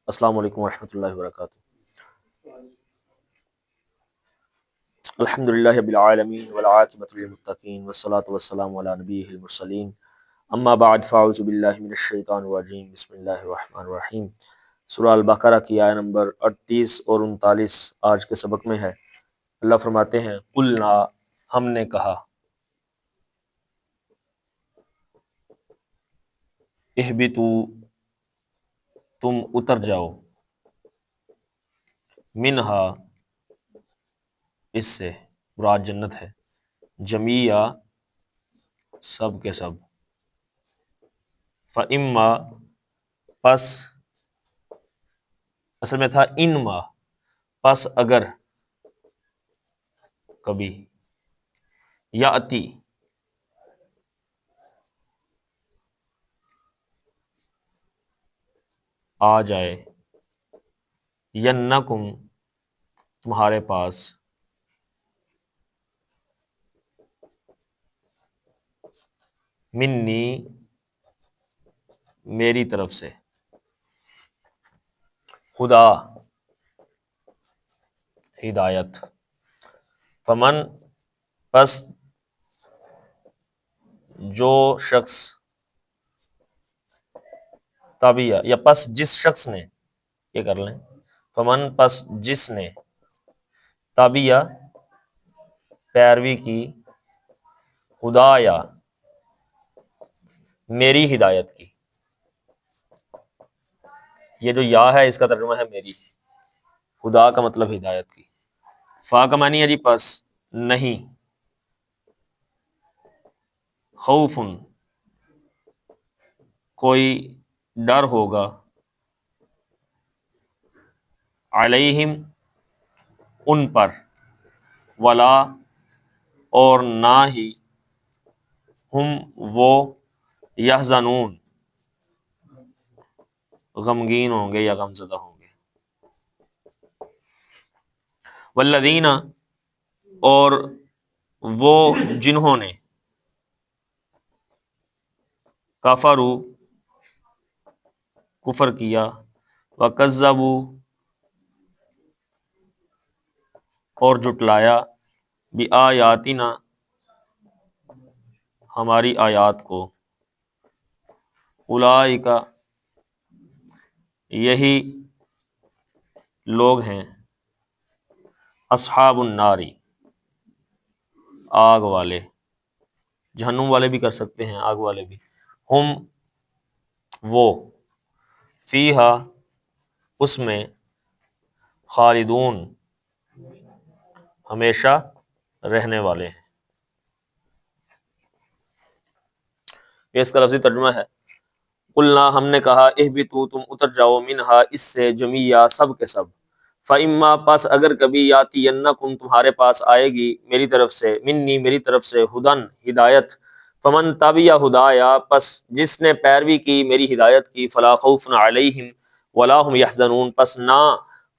السلام علیکم ورحمۃ اللہ وبرکاتہ۔ الحمدللہ رب العالمین والعاقبۃ للمتقین والصلاۃ والسلام علی نبیہ المرسلین، اما بعد فاعوذ باللہ من الشیطان الرجیم، بسم اللہ الرحمن الرحیم۔ سورہ البقرہ کی آیہ نمبر 38 اور 39 آج کے سبق میں ہے۔ اللہ فرماتے ہیں قلنا، ہم نے کہا، اہبتو، تم اتر جاؤ، منہا، اس سے، مراد جنت ہے، جمیعہ، سب کے سب، فَإِمَّا، پس، اصل میں تھا انما، پس اگر، کبھی، یاتی، آ جائے، ینکم، تمہارے پاس، منی، میری طرف سے، خدا، ہدایت، فمن، پس، جو شخص، تابعہ، یا پس جس شخص نے، یہ کر لیں، فمن، پس جس نے، تابعہ، پیروی کی، خدا، یا میری ہدایت کی، یہ جو یا ہے اس کا ترجمہ ہے میری، خدا کا مطلب ہدایت کی، فا کا معنی ہے جی پس، نہیں، خوف، کوئی ڈر ہوگا، علیہم، ان پر، ولا، اور نہ ہی، ہم، وہ، یحزنون، غمگین ہوں گے یا غمزدہ ہوں گے، والذین، اور وہ جنہوں نے، کفروا، کفر کیا، وکذبوا، اور جھٹلایا، بآیاتنا، ہماری آیات کو، اولئک، یہی لوگ ہیں، اصحاب النار، آگ والے، جہنم والے بھی کر سکتے ہیں، آگ والے بھی، ہم، وہ، فیہا، اس میں، خالدون، ہمیشہ رہنے والے ہیں۔ یہ اس کا لفظی ترجمہ ہے، قلنا، ہم نے کہا، اہبتوا، تم اتر جاؤ، منہا، اس سے، جمیعہ، سب کے سب، فَإِمَّا، پس اگر کبھی، یاتینکم، تمہارے پاس آئے گی، میری طرف سے، منی، میری طرف سے، ہدن، ہدایت، فمن تبع ہدایا، پس جس نے پیروی کی میری ہدایت کی، فلا خوف علیہم ولا هم یحزنون، پس نہ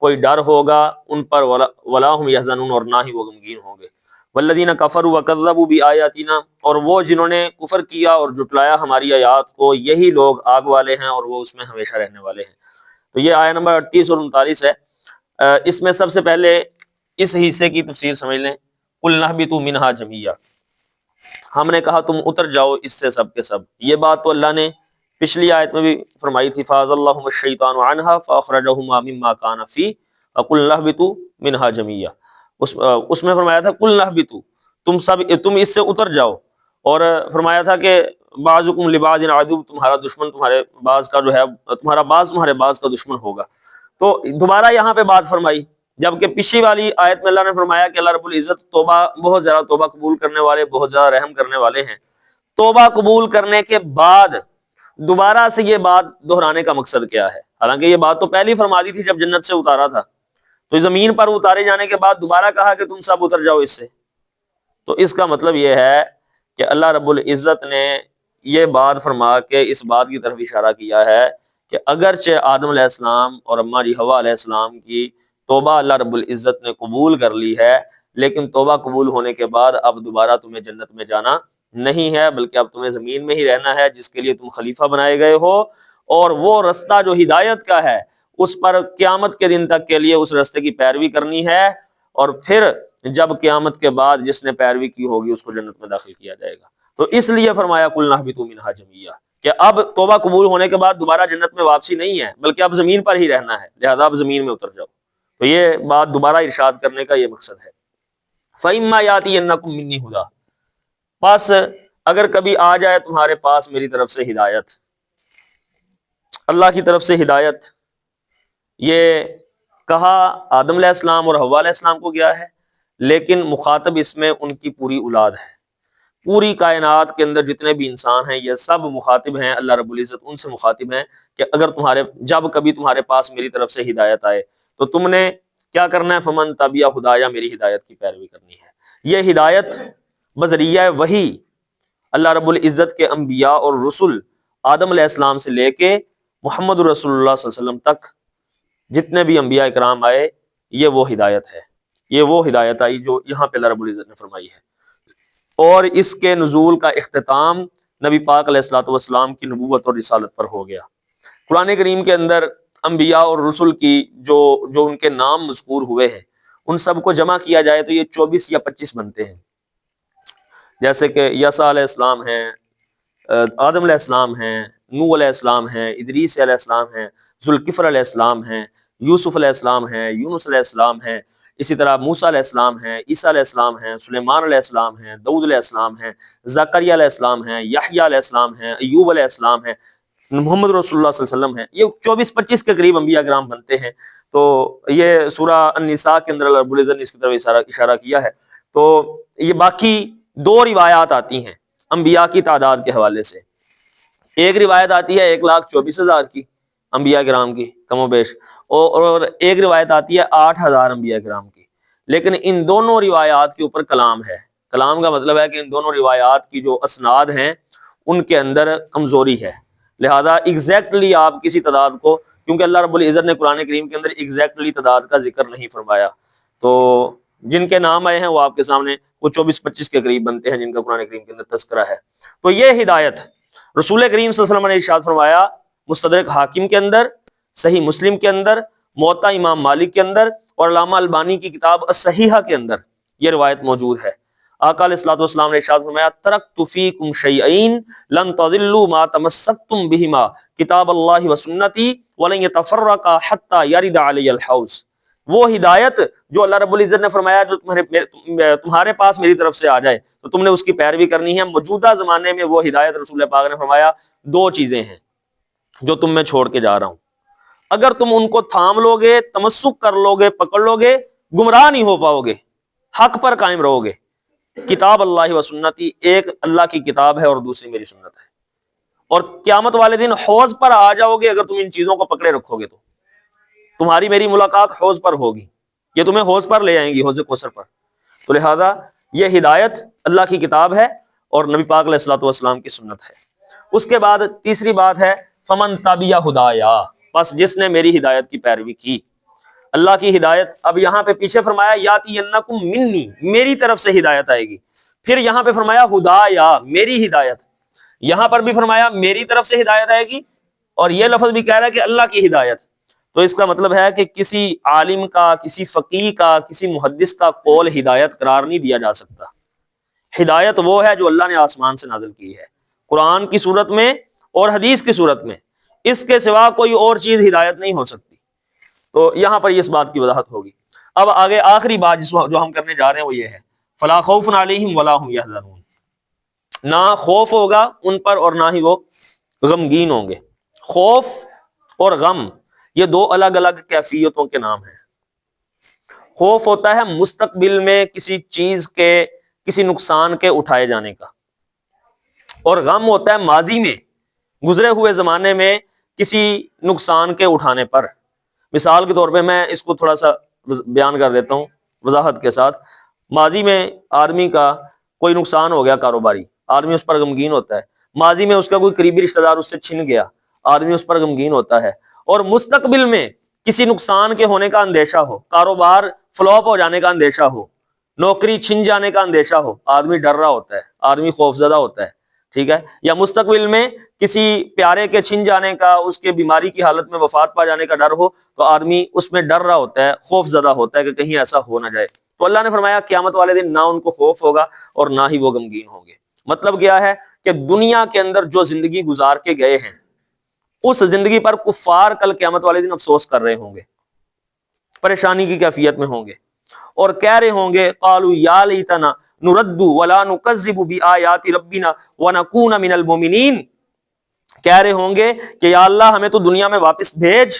کوئی ڈر ہوگا ان پر، ولا هم یحزنون، اور نہ ہی وہ غمگین ہوں گے، والذین کفروا وکذبوا بآیاتنا، اور وہ جنہوں نے کفر کیا اور جھٹلایا ہماری آیات کو، یہی لوگ آگ والے ہیں اور وہ اس میں ہمیشہ رہنے والے ہیں۔ تو یہ آیہ نمبر 38 اور 39 ہے۔ اس میں سب سے پہلے اس حصے کی تفسیر سمجھ لیں، قُلْنَا اهْبِطُوا مِنْهَا جَمِيعًا، ہم نے کہا تم اتر جاؤ اس سے، سب کے سب۔ یہ بات تو اللہ نے پچھلی آیت میں بھی فرمائی تھی، فَأَزَلَّهُمُ الشَّيْطَانُ عَنْهَا فَأَخْرَجَهُمَا مِمَّا كَانَ فِيهِ وَقُلْنَا اهْبِطُوا مِنْهَا جَمِيعًا، اس میں فرمایا تھا قُلْنَا اهْبِطُوا، تم اس سے اتر جاؤ، اور فرمایا تھا کہ بعضکم لبعض عدو، تمہارا دشمن تمہارے بعض کا جو ہے، تمہارا بعض تمہارے بعض کا دشمن ہوگا۔ تو دوبارہ یہاں پہ بات فرمائی، جبکہ پچھلی والی آیت میں اللہ نے فرمایا کہ اللہ رب العزت توبہ، بہت زیادہ توبہ قبول کرنے والے، بہت زیادہ رحم کرنے والے ہیں۔ توبہ قبول کرنے کے بعد دوبارہ سے یہ بات دہرانے کا مقصد کیا ہے؟ حالانکہ یہ بات تو پہلی فرما دی تھی جب جنت سے اتارا تھا، تو زمین پر اتارے جانے کے بعد دوبارہ کہا کہ تم سب اتر جاؤ اس سے۔ تو اس کا مطلب یہ ہے کہ اللہ رب العزت نے یہ بات فرما کے اس بات کی طرف اشارہ کیا ہے کہ اگرچہ آدم علیہ السلام اور اماں جی حوا علیہ السلام کی توبہ اللہ رب العزت نے قبول کر لی ہے، لیکن توبہ قبول ہونے کے بعد اب دوبارہ تمہیں جنت میں جانا نہیں ہے، بلکہ اب تمہیں زمین میں ہی رہنا ہے، جس کے لیے تم خلیفہ بنائے گئے ہو، اور وہ رستہ جو ہدایت کا ہے اس پر قیامت کے دن تک کے لیے اس راستے کی پیروی کرنی ہے، اور پھر جب قیامت کے بعد جس نے پیروی کی ہوگی اس کو جنت میں داخل کیا جائے گا۔ تو اس لیے فرمایا قُلْنَا اهْبِطُوا مِنْهَا جَمِيعًا کہ اب توبہ قبول ہونے کے بعد دوبارہ جنت میں واپسی نہیں ہے، بلکہ اب زمین پر ہی رہنا ہے، لہذا اب زمین میں اتر جاؤ۔ تو یہ بات دوبارہ ارشاد کرنے کا یہ مقصد ہے۔ فَإِمَّا يَأْتِيَنَّكُم مِّنِّي هُدًى، پس اگر کبھی آ جائے تمہارے پاس میری طرف سے ہدایت، اللہ کی طرف سے ہدایت، یہ کہا آدم علیہ السلام اور حوا علیہ السلام کو گیا ہے، لیکن مخاطب اس میں ان کی پوری اولاد ہے۔ پوری کائنات کے اندر جتنے بھی انسان ہیں یہ سب مخاطب ہیں، اللہ رب العزت ان سے مخاطب ہیں کہ اگر جب کبھی تمہارے پاس میری طرف سے ہدایت آئے تو تم نے کیا کرنا ہے؟ فمن تبع ہدایا، میری ہدایت کی پیروی کرنی ہے۔ یہ ہدایت بذریعہ وحی اللہ رب العزت کے انبیاء اور رسل آدم علیہ السلام سے لے کے محمد رسول اللہ صلی اللہ علیہ وسلم تک جتنے بھی انبیاء کرام آئے، یہ وہ ہدایت ہے، یہ وہ ہدایت آئی جو یہاں پہ اللہ رب العزت نے فرمائی ہے۔ اور اس کے نزول کا اختتام نبی پاک علیہ الصلوۃ والسلام کی نبوت اور رسالت پر ہو گیا۔ قرآن کریم کے اندر انبیاء اور رسل کی جو ان کے نام مذکور ہوئے ہیں ان سب کو جمع کیا جائے تو یہ 24 یا 25 بنتے ہیں، جیسے کہ یسع علیہ السلام ہیں، آدم علیہ السلام ہیں، نوح علیہ السلام ہیں، ادریس علیہ السلام ہیں، ذوالکفل علیہ السلام ہیں، یوسف علیہ السلام ہیں، یونس علیہ السلام ہیں، اسی طرح موسیٰ علیہ السلام ہیں، عیسیٰ علیہ السلام ہیں، سلیمان علیہ السلام ہیں، داؤد علیہ السلام ہیں، زکریا علیہ السلام ہیں، یحییٰ علیہ السلام ہیں، ایوب علیہ السلام ہیں، محمد رسول اللہ صلی اللہ علیہ وسلم ہیں۔ یہ 24-25 کے قریب انبیاء کرام بنتے ہیں۔ تو یہ سورہ النساء کے اندر اللہ رب العزت نے اس کی طرف اشارہ کیا ہے۔ تو یہ باقی 2 روایات آتی ہیں انبیاء کی تعداد کے حوالے سے۔ ایک روایت آتی ہے 1,24,000 کی انبیاء کرام کی کم و بیش، اور ایک روایت آتی ہے 8,000 انبیاء کرام کی۔ لیکن ان دونوں روایات کے اوپر کلام ہے۔ کلام کا مطلب ہے کہ ان دونوں روایات کی جو اسناد ہیں ان کے اندر کمزوری ہے، لہذا ایگزیکٹلی آپ کسی تعداد کو، کیونکہ اللہ رب العزت نے قرآن کریم کے اندر ایگزیکٹلی تعداد کا ذکر نہیں فرمایا، تو جن کے نام آئے ہیں وہ آپ کے سامنے وہ 24-25 کے قریب بنتے ہیں جن کا قرآن کریم کے اندر تذکرہ ہے۔ تو یہ ہدایت رسول کریم صلی اللہ علیہ وسلم نے ارشاد فرمایا، مستدرک حاکم کے اندر، صحیح مسلم کے اندر، موطا امام مالک کے اندر، اور علامہ البانی کی کتاب الصحیحہ کے اندر یہ روایت موجود ہے۔ آقا علیہ الصلوۃ والسلام نے ارشاد فرمایا، ترکت فیکم شیئین لن تضلوا ما تمسکتم بہما کتاب اللہ وسنتی ولن یتفرقا حتی یرد علی الحوض۔ وہ ہدایت جو اللہ رب العزت نے فرمایا جو تمہارے پاس میری طرف سے آ جائے تو تم نے اس کی پیروی کرنی ہے۔ موجودہ زمانے میں وہ ہدایت رسول پاک نے فرمایا 2 چیزیں ہیں جو تم میں چھوڑ کے جا رہا ہوں، اگر تم ان کو تھام لو گے، تمسک کر لو گے، پکڑ لو گے، گمراہ نہیں ہو پاؤ گے، حق پر قائم رہو گے۔ کتاب اللہ و سنتی، ایک اللہ کی کتاب ہے اور دوسری میری سنت ہے، اور قیامت والے دن حوض پر آ جاؤ گے اگر تم ان چیزوں کو پکڑے رکھو گے تو تمہاری میری ملاقات حوض پر ہوگی، یہ تمہیں حوض پر لے آئیں گی، حوض کوثر پر۔ تو لہذا یہ ہدایت اللہ کی کتاب ہے اور نبی پاک علیہ الصلوۃ والسلام کی سنت ہے۔ اس کے بعد تیسری بات ہے فمن تبع ہدایا، بس جس نے میری ہدایت کی پیروی کی۔ اللہ کی ہدایت، اب یہاں پہ پیچھے فرمایا یاتینکم منی، میری طرف سے ہدایت آئے گی، پھر یہاں پہ فرمایا ہدایا، میری ہدایت، یہاں پر بھی فرمایا میری طرف سے ہدایت آئے گی، اور یہ لفظ بھی کہہ رہا ہے کہ اللہ کی ہدایت۔ تو اس کا مطلب ہے کہ کسی عالم کا، کسی فقیہ کا، کسی محدث کا قول ہدایت قرار نہیں دیا جا سکتا۔ ہدایت وہ ہے جو اللہ نے آسمان سے نازل کی ہے، قرآن کی صورت میں اور حدیث کی صورت میں، اس کے سوا کوئی اور چیز ہدایت نہیں ہو سکتی۔ تو یہاں پر اس بات کی وضاحت ہوگی۔ اب آگے آخری بات جو ہم کرنے جا رہے ہیں وہ یہ ہے، فلا خوف علیہم ولا هم یحزنون، نہ خوف ہوگا ان پر اور نہ ہی وہ غمگین ہوں گے۔ خوف اور غم یہ 2 الگ الگ کیفیتوں کے نام ہیں۔ خوف ہوتا ہے مستقبل میں کسی چیز کے، کسی نقصان کے اٹھائے جانے کا، اور غم ہوتا ہے ماضی میں، گزرے ہوئے زمانے میں کسی نقصان کے اٹھانے پر۔ مثال کے طور پہ میں اس کو تھوڑا سا بیان کر دیتا ہوں وضاحت کے ساتھ۔ ماضی میں آدمی کا کوئی نقصان ہو گیا کاروباری، آدمی اس پر غمگین ہوتا ہے۔ ماضی میں اس کا کوئی قریبی رشتہ دار اس سے چھن گیا، آدمی اس پر غمگین ہوتا ہے۔ اور مستقبل میں کسی نقصان کے ہونے کا اندیشہ ہو، کاروبار فلاپ ہو جانے کا اندیشہ ہو، نوکری چھن جانے کا اندیشہ ہو، آدمی ڈر رہا ہوتا ہے، آدمی خوف زدہ ہوتا ہے، ٹھیک ہے، یا مستقبل میں کسی پیارے کے چھن جانے کا، اس کے بیماری کی حالت میں وفات پا جانے کا ڈر ہو تو آدمی اس میں ڈر رہا ہوتا ہے، خوف زدہ ہوتا ہے کہ کہیں ایسا ہو نہ جائے. تو اللہ نے فرمایا قیامت والے دن نہ ان کو خوف ہوگا اور نہ ہی وہ غمگین ہوں گے. مطلب کیا ہے کہ دنیا کے اندر جو زندگی گزار کے گئے ہیں اس زندگی پر کفار کل قیامت والے دن افسوس کر رہے ہوں گے، پریشانی کی کیفیت میں ہوں گے اور کہہ رہے ہوں گے قالوا یا لیتنا نرد ولا نکذب بآیات ربنا ونکون من المؤمنین، کہہ رہے ہوں گے کہ یا اللہ ہمیں تو دنیا میں واپس بھیج،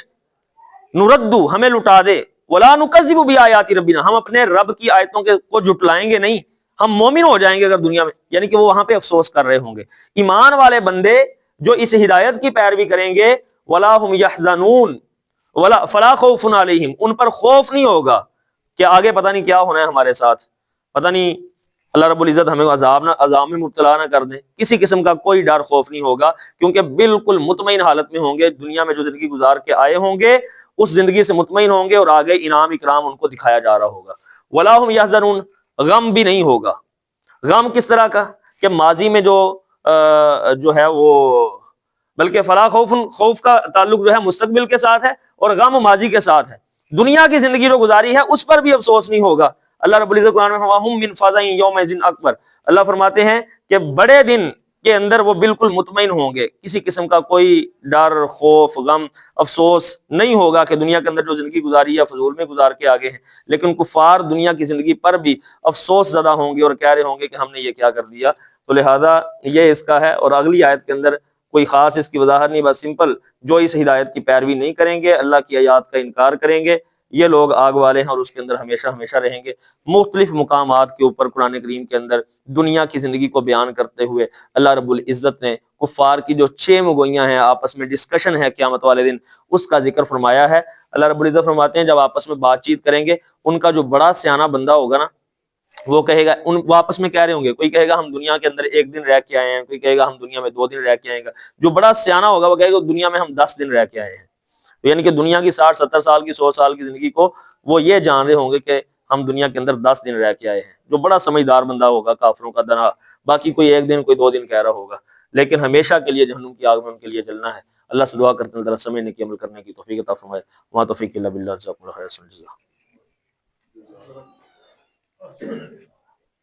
نردو ہمیں لٹا دے، ولا نکذب بآیات ربنا ہم اپنے رب کی آیتوں کو جھٹلائیں گے نہیں، ہم مومن ہو جائیں گے اگر دنیا میں. یعنی کہ وہ وہاں پہ افسوس کر رہے ہوں گے. ایمان والے بندے جو اس ہدایت کی پیروی کریں گے ولا هم يحزنون ولا فلا خوف علیہم، ان پر خوف نہیں ہوگا کہ آگے پتہ نہیں کیا ہونا ہے ہمارے ساتھ، پتہ نہیں اللہ رب العزت ہمیں عذاب میں مبتلا نہ کر دیں. کسی قسم کا کوئی ڈر خوف نہیں ہوگا کیونکہ بالکل مطمئن حالت میں ہوں گے. دنیا میں جو زندگی گزار کے آئے ہوں گے اس زندگی سے مطمئن ہوں گے اور آگے انعام اکرام ان کو دکھایا جا رہا ہوگا. ولا هم يحزنون، غم بھی نہیں ہوگا. غم کس طرح کا کہ ماضی میں جو ہے وہ، بلکہ فلا خوف کا تعلق جو ہے مستقبل کے ساتھ ہے اور غم ماضی کے ساتھ ہے. دنیا کی زندگی جو گزاری ہے اس پر بھی افسوس نہیں ہوگا. اللہ رب العزت قرآن میں وَهُمْ مِنْ فَزَعٍ يَوْمَئِذٍ اکبر، اللہ فرماتے ہیں کہ بڑے دن کے اندر وہ بالکل مطمئن ہوں گے، کسی قسم کا کوئی ڈر خوف غم افسوس نہیں ہوگا کہ دنیا کے اندر جو زندگی گزاری ہے فضول میں گزار کے آگے ہیں. لیکن کفار دنیا کی زندگی پر بھی افسوس زدہ ہوں گے اور کہہ رہے ہوں گے کہ ہم نے یہ کیا کر دیا. تو لہذا یہ اس کا ہے. اور اگلی آیت کے اندر کوئی خاص اس کی وضاحت نہیں، بس سمپل جو اس ہدایت کی پیروی نہیں کریں گے، اللہ کی آیات کا انکار کریں گے، یہ لوگ آگ والے ہیں اور اس کے اندر ہمیشہ ہمیشہ رہیں گے. مختلف مقامات کے اوپر قرآن کریم کے اندر دنیا کی زندگی کو بیان کرتے ہوئے اللہ رب العزت نے کفار کی جو 6 مگوئیاں ہیں، آپس میں ڈسکشن ہے قیامت والے دن، اس کا ذکر فرمایا ہے. اللہ رب العزت فرماتے ہیں جب آپس میں بات چیت کریں گے ان کا جو بڑا سیانہ بندہ ہوگا نا وہ کہے گا، ان واپس میں کہہ رہے ہوں گے، کوئی کہے گا ہم دنیا کے اندر 1 دن رہ کے آئے ہیں، کوئی کہے گا ہم دنیا میں 2 دن رہ کے آئے گا. جو بڑا سیانہ ہوگا وہ کہے گا دنیا میں ہم 10 دن رہ کے آئے ہیں. یعنی کہ دنیا کی 60-70 سال کی 100 سال کی زندگی کو وہ یہ جان رہے ہوں گے کہ ہم دنیا کے اندر 10 دن رہ کے آئے ہیں. جو بڑا سمجھدار بندہ ہوگا کافروں کا دنا، باقی کوئی 1 دن کوئی 2 دن کہہ رہا ہوگا، لیکن ہمیشہ کے لیے جہنم کی آگ میں ان کے لیے جلنا ہے. اللہ سے دعا کرتے ہیں اللہ سمجھنے کی عمل کرنے کی توفیق عطا فرمائے. وما توفیق الا باللہ. جزاکم اللہ خیر.